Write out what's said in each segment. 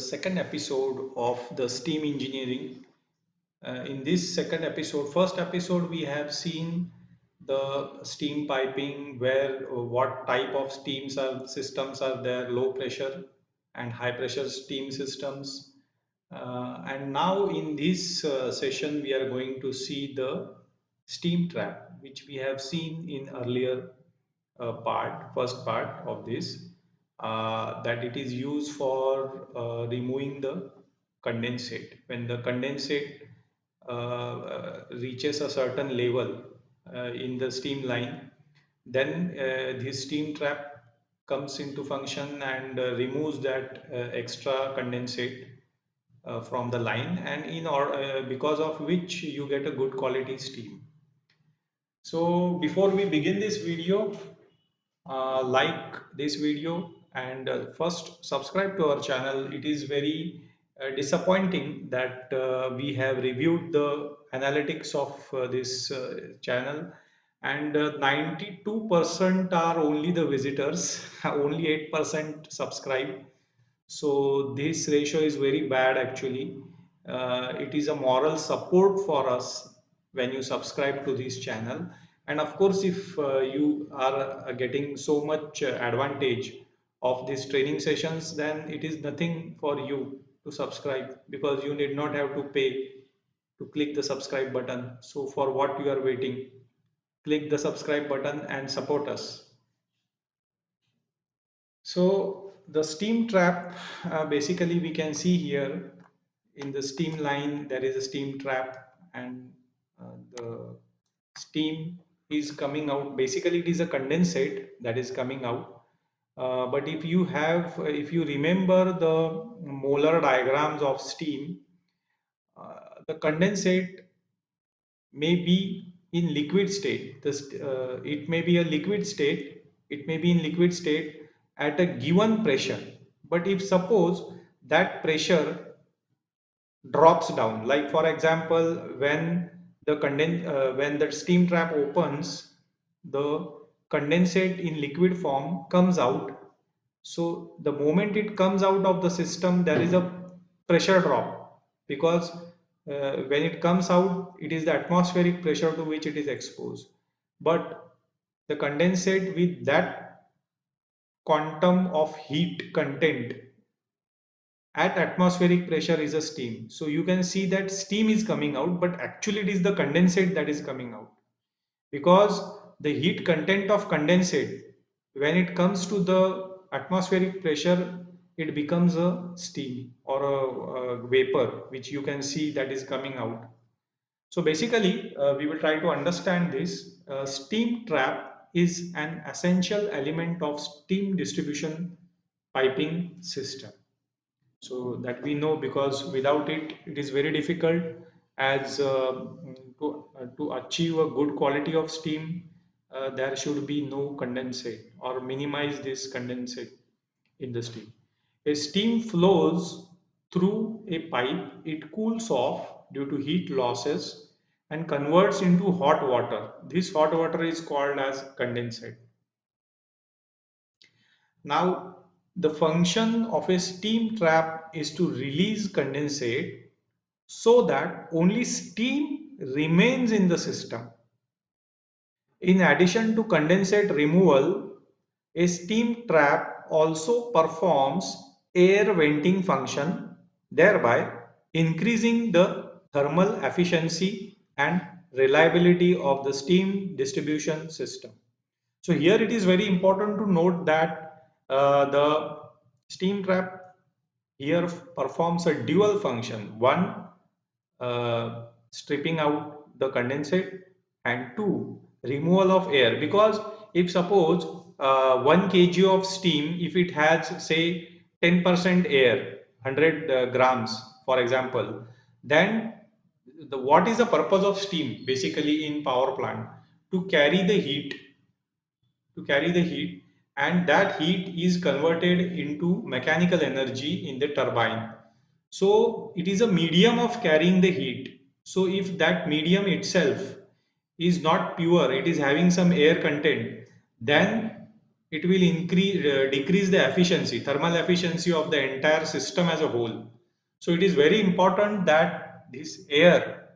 second episode of the steam engineering. In this second episode, first episode, we have seen the steam piping, where what type of steams are systems are there, low pressure and high pressure steam systems. And now in this session, we are going to see the steam trap, which we have seen in earlier first part of this, that it is used for removing the condensate. When the condensate reaches a certain level in the steam line, then this steam trap comes into function and removes that extra condensate from the line, and because of which you get a good quality steam. So before we begin this video, like this video and first subscribe to our channel. It is very disappointing that we have reviewed the analytics of this channel, and 92% are only the visitors, only 8% subscribe. So this ratio is very bad actually. It is a moral support for us when you subscribe to this channel. And of course, if you are getting so much advantage of these training sessions, then it is nothing for you to subscribe, because you need not have to pay to click the subscribe button. So for what you are waiting? Click the subscribe button and support us. So the steam trap, basically we can see here in the steam line there is a steam trap, and the steam is coming out. Basically it is a condensate that is coming out. But if you remember the molar diagrams of steam, the condensate may be in liquid state. It may be a liquid state. It may be in liquid state at a given pressure. But if suppose that pressure drops down, like for example, when the steam trap opens, the condensate in liquid form comes out. So the moment it comes out of the system, there is a pressure drop, because when it comes out, it is the atmospheric pressure to which it is exposed. But the condensate with that quantum of heat content at atmospheric pressure is a steam. So you can see that steam is coming out, but actually it is the condensate that is coming out, because the heat content of condensate, when it comes to the atmospheric pressure, it becomes a steam or a vapor, which you can see that is coming out. So basically we will try to understand this. Steam trap is an essential element of steam distribution piping system. So that we know, because without it, it is very difficult as to achieve a good quality of steam. There should be no condensate, or minimize this condensate in the steam. A steam flows through a pipe, it cools off due to heat losses and converts into hot water. This hot water is called as condensate. Now, the function of a steam trap is to release condensate so that only steam remains in the system. In addition to condensate removal, a steam trap also performs air venting function, thereby increasing the thermal efficiency and reliability of the steam distribution system. So here it is very important to note that the steam trap here performs a dual function. One, stripping out the condensate, and two, removal of air. Because if suppose 1 kg of steam, if it has say 10% air, 100 grams for example, then what is the purpose of steam basically in power plant? To carry the heat, and that heat is converted into mechanical energy in the turbine. So it is a medium of carrying the heat. So if that medium itself is not pure, it is having some air content, then it will decrease the efficiency, thermal efficiency of the entire system as a whole. So it is very important that this air,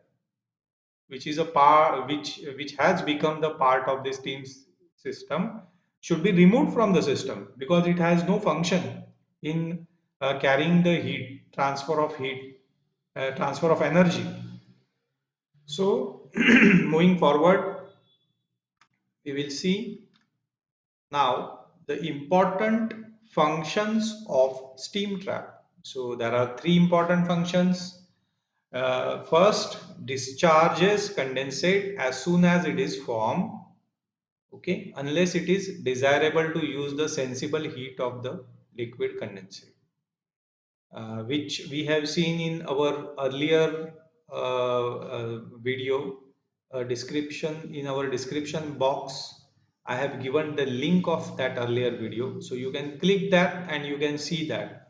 which is a part which has become the part of this steam system, should be removed from the system because it has no function in carrying the heat, transfer of energy. So moving forward, we will see now the important functions of steam trap. So there are three important functions. First, discharges condensate as soon as it is formed, okay, unless it is desirable to use the sensible heat of the liquid condensate, which we have seen in our earlier video description. In our description box, I have given the link of that earlier video, so you can click that and you can see that.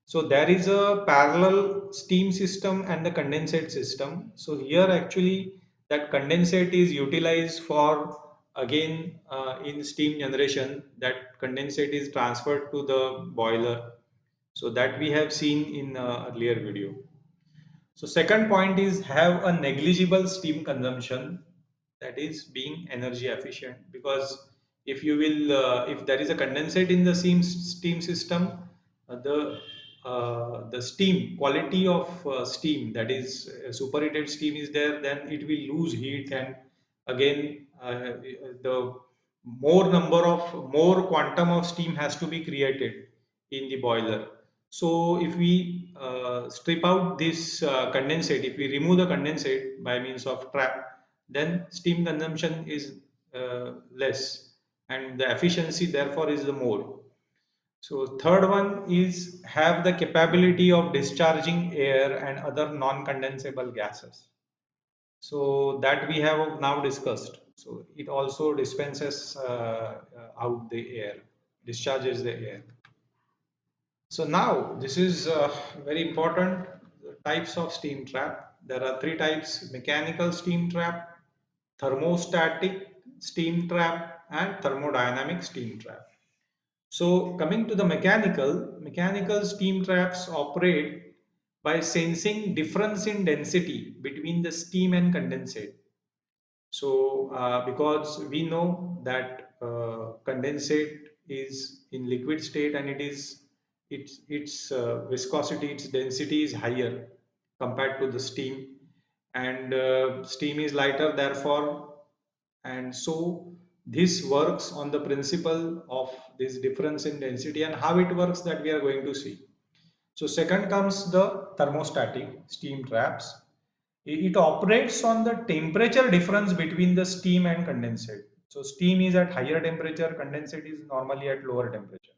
So there is a parallel steam system and the condensate system. So here actually that condensate is utilized for, again, in steam generation, that condensate is transferred to the boiler. So that we have seen in earlier video. So second point is have a negligible steam consumption, that is being energy efficient, because if there is a condensate in the steam system, the steam quality of steam, that is superheated steam is there, then it will lose heat, and again the more quantum of steam has to be created in the boiler. So if we strip out this condensate, if we remove the condensate by means of trap, then steam consumption is less and the efficiency therefore is the more. So third one is have the capability of discharging air and other non-condensable gases. So that we have now discussed. So it also dispenses out the air, discharges the air. So now this is very important, types of steam trap. There are three types: mechanical steam trap, thermostatic steam trap, and thermodynamic steam trap. So coming to the mechanical steam traps operate by sensing difference in density between the steam and condensate. So, because we know that condensate is in liquid state and its viscosity, its density is higher compared to the steam, and steam is lighter, therefore, and so this works on the principle of this difference in density, and how it works that we are going to see. So second comes the thermostatic steam traps. It operates on the temperature difference between the steam and condensate. So steam is at higher temperature, condensate is normally at lower temperature.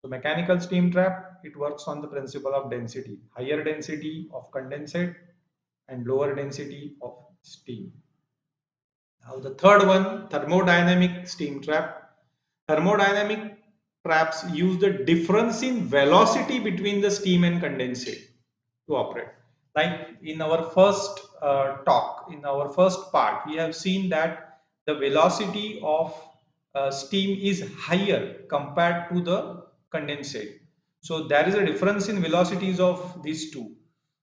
So mechanical steam trap, it works on the principle of density, higher density of condensate and lower density of steam. Now the third one, thermodynamic steam trap. Thermodynamic traps use the difference in velocity between the steam and condensate to operate. Like in our first in our first part, we have seen that the velocity of steam is higher compared to the condensate. So there is a difference in velocities of these two.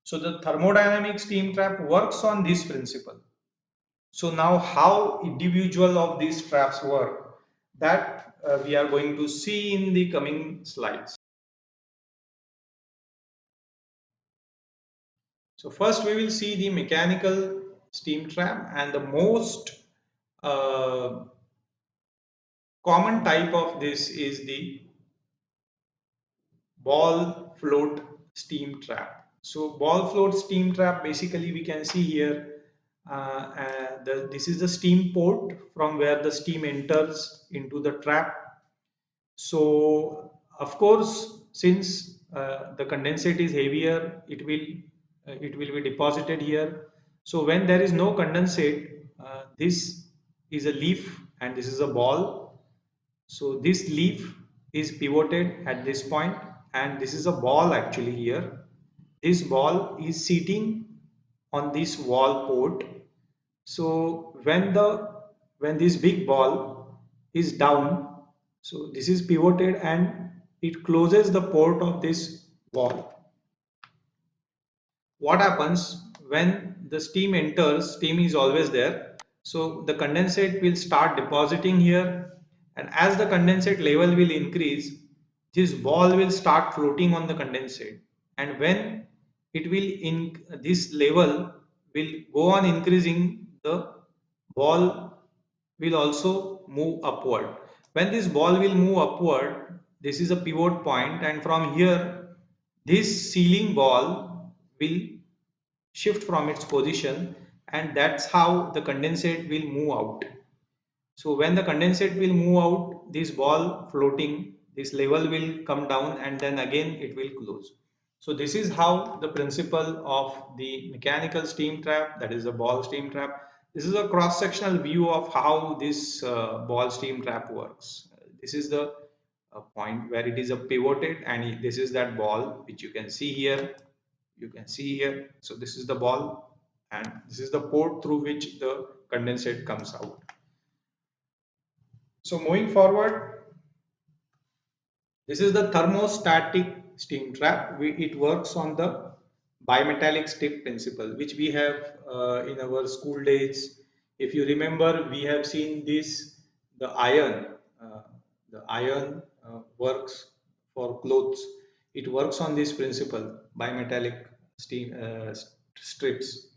So the thermodynamic steam trap works on this principle. So now how individual of these traps work, that we are going to see in the coming slides. So first we will see the mechanical steam trap, and the most uh, common type of this is the ball float steam trap. So ball float steam trap, basically we can see here, this is the steam port from where the steam enters into the trap. So of course, since the condensate is heavier, it will be deposited here. So when there is no condensate, this is a leaf and this is a ball. So this leaf is pivoted at this point, and this is a ball actually here. This ball is sitting on this wall port. So when this big ball is down, So this is pivoted and it closes the port of this valve. What happens when the steam enters? Steam is always there, so the condensate will start depositing here, and as the condensate level will increase, this ball will start floating on the condensate, and when it will in this level will go on increasing, the ball will also move upward. When this ball will move upward, this is a pivot point, and from here this sealing ball will shift from its position, and that's how the condensate will move out. So when the condensate will move out, this ball floating, this level will come down and then again it will close. So this is how the principle of the mechanical steam trap, that is a ball steam trap. This is a cross-sectional view of how this ball steam trap works. This is the point where it is a pivoted, and this is that ball which you can see here. You can see here. So this is the ball and this is the port through which the condensate comes out. So moving forward, this is the thermostatic steam trap. It works on the bimetallic strip principle, which we have in our school days. If you remember, we have seen this, the iron. Uh, the iron works for clothes. It works on this principle, bimetallic steam strips.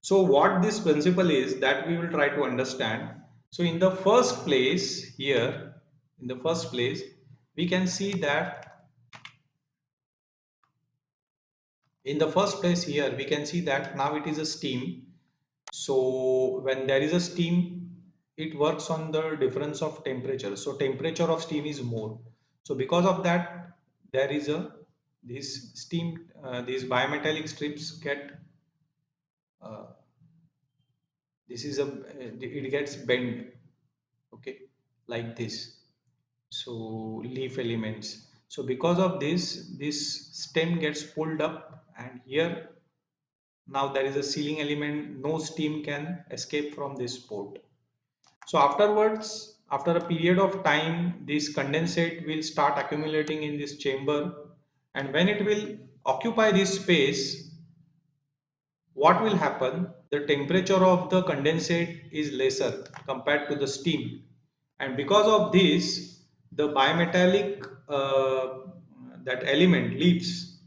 So what this principle is, that we will try to understand. So in the first place here, in the first place, we can see that in the first place here, we can see that now it is a steam. So when there is a steam, it works on the difference of temperature. So temperature of steam is more. So because of that, there is a this steam, these bimetallic strips get uh, this is a it gets bent, okay, like this. So leaf elements, so because of this stem gets pulled up, and here now there is a sealing element, no steam can escape from this port. So afterwards, after a period of time, this condensate will start accumulating in this chamber, and when it will occupy this space, what will happen? The temperature of the condensate is lesser compared to the steam, and because of this, the bimetallic that element leaves,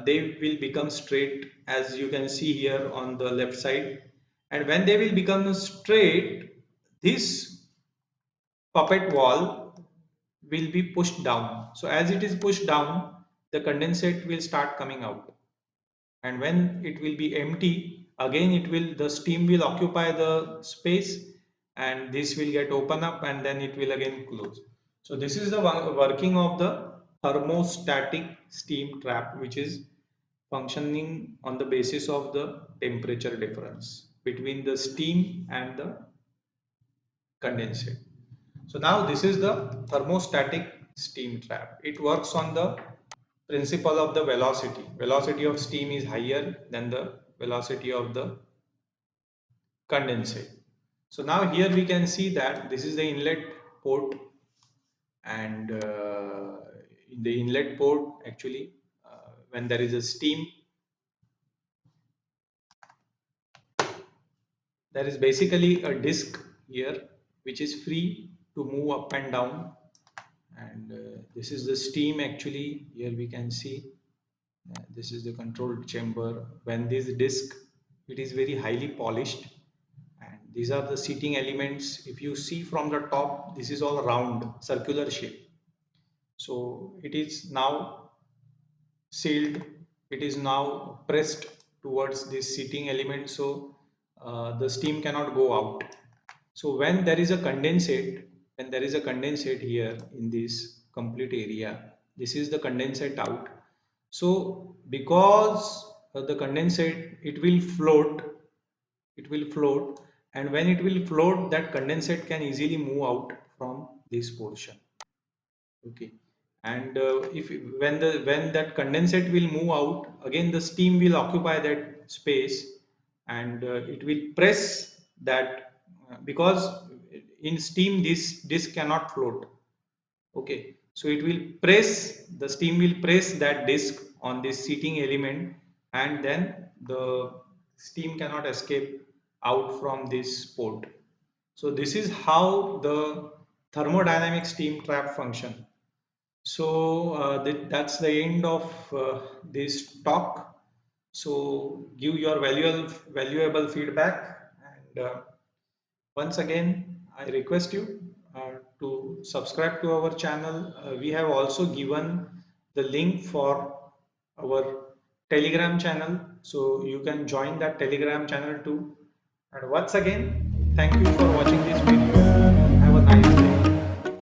they will become straight, as you can see here on the left side. And when they will become straight, this puppet wall will be pushed down. So as it is pushed down, the condensate will start coming out, and when it will be empty, again it will, the steam will occupy the space, and this will get open up and then it will again close. So this is the working of the thermostatic steam trap, which is functioning on the basis of the temperature difference between the steam and the condensate. So now this is the thermostatic steam trap. It works on the principle of the velocity. Velocity of steam is higher than the velocity of the condensate. So now here we can see that this is the inlet port, and in the inlet port actually, when there is a steam, there is basically a disc here which is free to move up and down, and this is the steam. Actually here we can see this is the controlled chamber. When this disc, it is very highly polished, and these are the seating elements. If you see from the top, this is all round circular shape. So it is now sealed, it is now pressed towards this seating element, so the steam cannot go out. So when there is a condensate, when there is a condensate here in this complete area, this is the condensate out. So because the condensate, it will float, and when it will float, that condensate can easily move out from this portion. Okay, and if when that condensate will move out, again the steam will occupy that space, and it will press that because in steam this cannot float. Okay, so it will press, the steam will press that disc on this seating element, and then the steam cannot escape out from this port. So this is how the thermodynamic steam trap function. So that's the end of this talk. So give your valuable feedback, and once again, I request you to subscribe to our channel. We have also given the link for our Telegram channel, so you can join that Telegram channel too. And once again, thank you for watching this video.